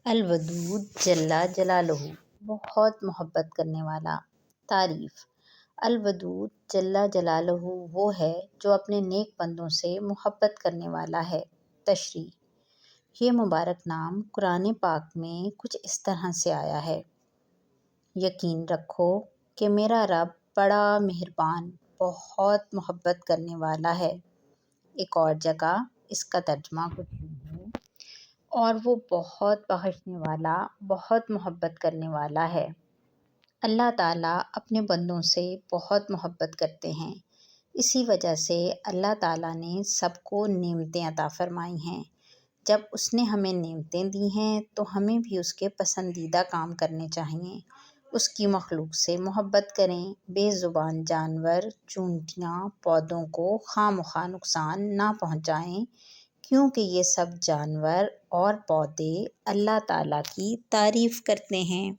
الودود جل جلالہ، بہت محبت کرنے والا۔ تعریف: الودود جل جلالہ وہ ہے جو اپنے نیک بندوں سے محبت کرنے والا ہے۔ تشریح: یہ مبارک نام قرآن پاک میں کچھ اس طرح سے آیا ہے: یقین رکھو کہ میرا رب بڑا مہربان، بہت محبت کرنے والا ہے۔ ایک اور جگہ اس کا ترجمہ کچھ یوں ہے: اور وہ بہت بخشنے والا، بہت محبت کرنے والا ہے۔ اللہ تعالیٰ اپنے بندوں سے بہت محبت کرتے ہیں، اسی وجہ سے اللہ تعالیٰ نے سب کو نعمتیں عطا فرمائی ہیں۔ جب اس نے ہمیں نعمتیں دی ہیں تو ہمیں بھی اس کے پسندیدہ کام کرنے چاہئیں، اس کی مخلوق سے محبت کریں، بے زبان جانور، چونٹیاں، پودوں کو خواہ مخواہ نقصان نہ پہنچائیں، کیونکہ یہ سب جانور اور پودے اللہ تعالیٰ کی تعریف کرتے ہیں۔